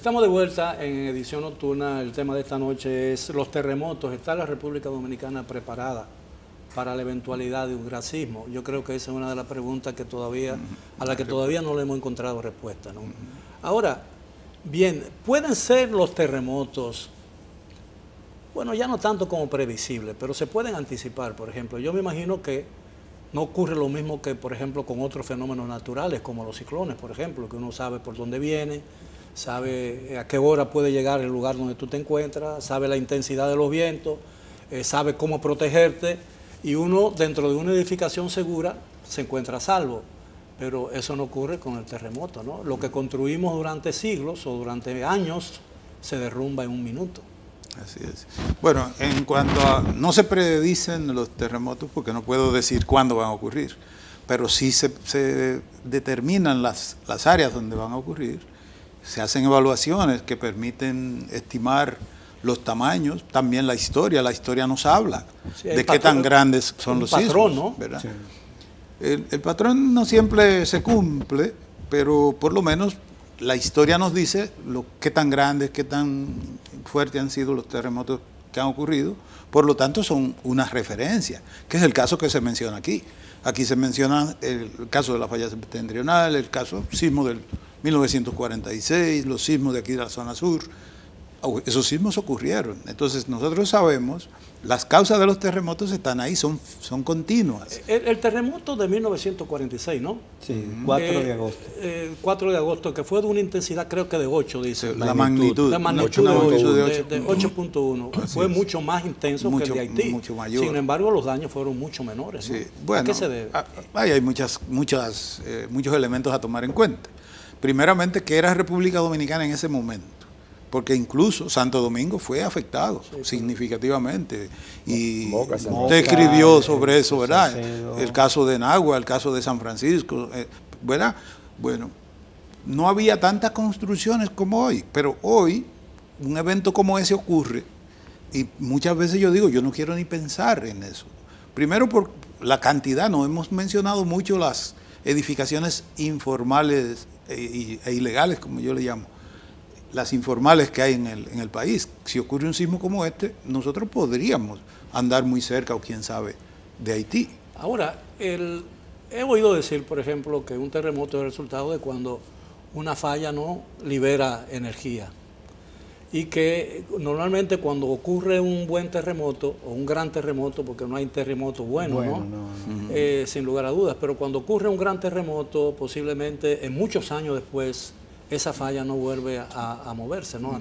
Estamos de vuelta en edición nocturna. El tema de esta noche es los terremotos. ¿Está la República Dominicana preparada para la eventualidad de un gran sismo? Yo creo que esa es una de las preguntas que todavía, a la que todavía no le hemos encontrado respuesta, ¿no? Ahora, bien, pueden ser los terremotos, bueno, ya no tanto como previsibles, pero se pueden anticipar. Por ejemplo, yo me imagino que no ocurre lo mismo que, por ejemplo, con otros fenómenos naturales, como los ciclones, por ejemplo, que uno sabe por dónde viene, sabe a qué hora puede llegar el lugar donde tú te encuentras, sabe la intensidad de los vientos, sabe cómo protegerte, y uno, dentro de una edificación segura, se encuentra a salvo. Pero eso no ocurre con el terremoto, ¿no? Lo que construimos durante siglos o durante años se derrumba en un minuto. Así es. Bueno, en cuanto a... No se predicen los terremotos porque no puedo decir cuándo van a ocurrir, pero sí se determinan las áreas donde van a ocurrir, se hacen evaluaciones que permiten estimar los tamaños, también la historia nos habla de qué tan grandes son los sismos. Patrón, ¿no? ¿Verdad? Sí. El patrón no siempre se cumple, pero por lo menos la historia nos dice qué tan grandes, qué tan fuertes han sido los terremotos que han ocurrido. Por lo tanto, son una referencia, que es el caso que se menciona aquí. Aquí se menciona el caso de la falla septentrional, el caso sismo del 1946, los sismos de aquí de la zona sur. Esos sismos ocurrieron. Entonces, nosotros sabemos, las causas de los terremotos están ahí, son continuas. El terremoto de 1946, ¿no? Sí, 4 de agosto. 4 de agosto, que fue de una intensidad, creo que de 8, dice. La magnitud. La magnitud de 8.1. 8.1. Fue es. Mucho más intenso que el de Haití. Mucho mayor. Sin embargo, los daños fueron mucho menores, ¿no? Sí. Bueno, ¿a qué se debe? Hay muchos elementos a tomar en cuenta. Primeramente, ¿qué era República Dominicana en ese momento? Porque incluso Santo Domingo fue afectado significativamente. Y usted escribió sobre eso, ¿verdad? El caso de Nagua, el caso de San Francisco, ¿verdad? Bueno, no había tantas construcciones como hoy, pero hoy un evento como ese ocurre y muchas veces yo digo, yo no quiero ni pensar en eso. Primero por la cantidad, no hemos mencionado mucho las edificaciones informales e ilegales, como yo le llamo. Las informales que hay en el país. Si ocurre un sismo como este, nosotros podríamos andar muy cerca, o quién sabe, de Haití. Ahora, he oído decir, por ejemplo, que un terremoto es el resultado de cuando una falla no libera energía. Y que normalmente cuando ocurre un buen terremoto, o un gran terremoto, porque no hay terremoto bueno, ¿no? Sin lugar a dudas, pero cuando ocurre un gran terremoto, posiblemente en muchos años después, esa falla no vuelve a moverse, ¿no?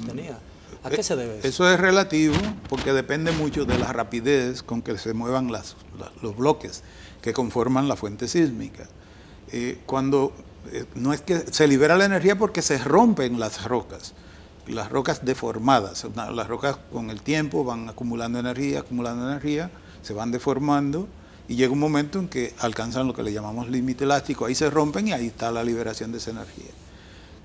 ¿A qué se debe eso? Eso es relativo porque depende mucho de la rapidez con que se muevan los bloques que conforman la fuente sísmica. No es que se libera la energía porque se rompen las rocas deformadas. Las rocas con el tiempo van acumulando energía, se van deformando y llega un momento en que alcanzan lo que le llamamos límite elástico, ahí se rompen y ahí está la liberación de esa energía.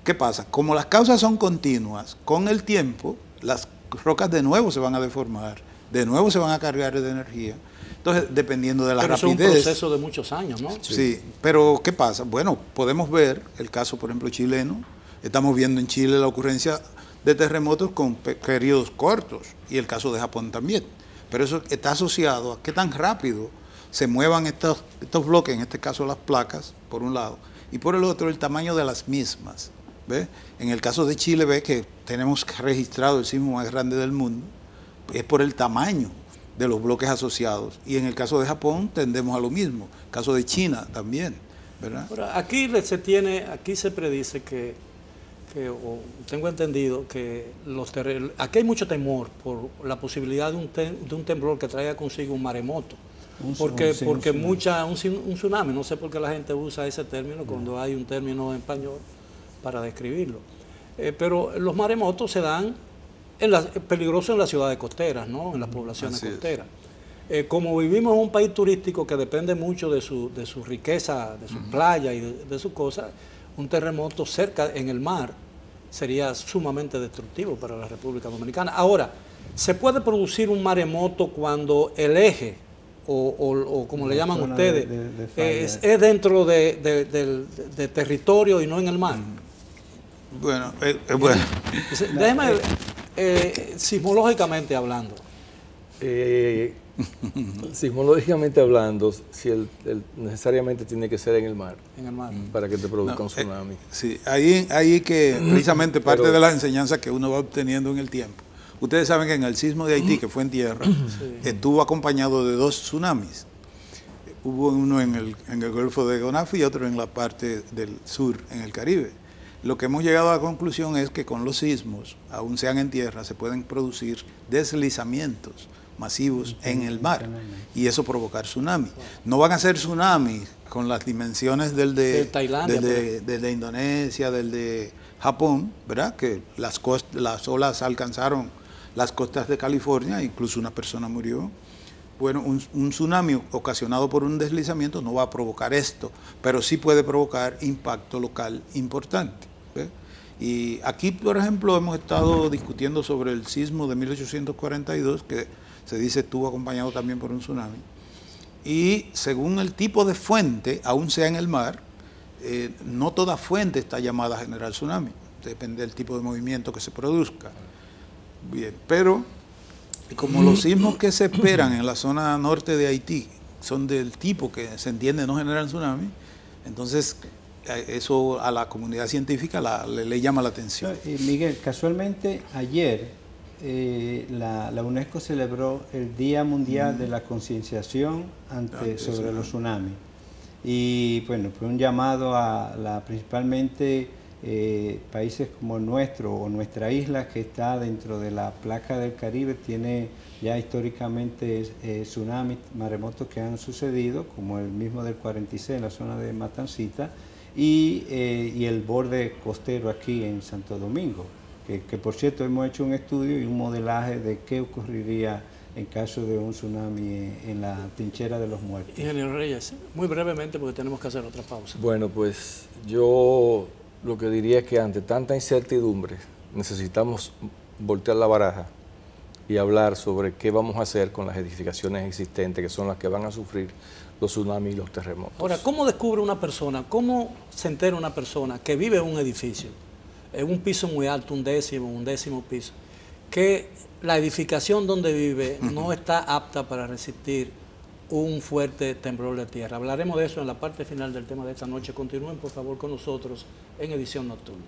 ¿Qué pasa? Como las causas son continuas, con el tiempo las rocas de nuevo se van a deformar, de nuevo se van a cargar de energía. Entonces, dependiendo de la rapidez... Pero es un proceso de muchos años, ¿no? Sí, pero ¿qué pasa? Bueno, podemos ver el caso, por ejemplo, chileno. Estamos viendo en Chile la ocurrencia de terremotos con periodos cortos y el caso de Japón también. Pero eso está asociado a qué tan rápido se muevan estos bloques, en este caso las placas, por un lado, y por el otro el tamaño de las mismas. ¿Ve? En el caso de Chile, ve que tenemos registrado el sismo más grande del mundo, es por el tamaño de los bloques asociados. Y en el caso de Japón tendemos a lo mismo, el caso de China también, ¿verdad? Ahora, aquí se predice o tengo entendido que aquí hay mucho temor por la posibilidad de un temblor que traiga consigo un maremoto. Porque un tsunami, no sé por qué la gente usa ese término cuando hay un término en español para describirlo. Pero los maremotos se dan peligrosos en las ciudades costeras, ¿no? En las poblaciones costeras. Como vivimos en un país turístico que depende mucho de su riqueza, de sus playas y de sus cosas, un terremoto cerca en el mar sería sumamente destructivo para la República Dominicana. Ahora, ¿se puede producir un maremoto cuando el eje, o como le llaman ustedes, es dentro de territorio y no en el mar? Bueno, bueno. Déjeme, sismológicamente hablando. Sismológicamente hablando, si necesariamente tiene que ser en el mar. En el mar. Para que te produzca un tsunami. Sí, ahí que precisamente parte de las enseñanzas que uno va obteniendo en el tiempo. Ustedes saben que en el sismo de Haití, que fue en tierra, estuvo acompañado de 2 tsunamis. Hubo uno en el Golfo de Gonafi y otro en la parte del sur, en el Caribe. Lo que hemos llegado a la conclusión es que con los sismos, aun sean en tierra, se pueden producir deslizamientos masivos en el mar y eso provocar tsunamis. No van a ser tsunamis con las dimensiones del de Tailandia, del de Indonesia, del de Japón, ¿verdad? Que las olas alcanzaron las costas de California, incluso una persona murió. Bueno, un tsunami ocasionado por un deslizamiento no va a provocar esto, pero sí puede provocar impacto local importante. ¿Ve? Y aquí, por ejemplo, hemos estado discutiendo sobre el sismo de 1842, que se dice estuvo acompañado también por un tsunami. Y según el tipo de fuente, aún sea en el mar, no toda fuente está llamada a generar tsunami. Depende del tipo de movimiento que se produzca. Bien, pero como los sismos que se esperan en la zona norte de Haití son del tipo que se entiende no generan tsunami, entonces eso a la comunidad científica le llama la atención. Miguel, casualmente ayer la UNESCO celebró el Día Mundial de la Concienciación sobre los tsunamis. Y bueno, fue un llamado a principalmente países como el nuestro o nuestra isla, que está dentro de la placa del Caribe, tiene ya históricamente tsunamis, maremotos que han sucedido, como el mismo del 46 en la zona de Matancita y el borde costero aquí en Santo Domingo, que por cierto hemos hecho un estudio y un modelaje de qué ocurriría en caso de un tsunami en la trinchera de los muertos. Ingeniero Reyes, muy brevemente porque tenemos que hacer otra pausa. Bueno, pues yo lo que diría es que ante tanta incertidumbre necesitamos voltear la baraja y hablar sobre qué vamos a hacer con las edificaciones existentes, que son las que van a sufrir los tsunamis y los terremotos. Ahora, ¿cómo descubre una persona, cómo se entera una persona que vive en un edificio, en un piso muy alto, un décimo piso, que la edificación donde vive no está apta para resistir un fuerte temblor de tierra? Hablaremos de eso en la parte final del tema de esta noche. Continúen, por favor, con nosotros en Edición Nocturna.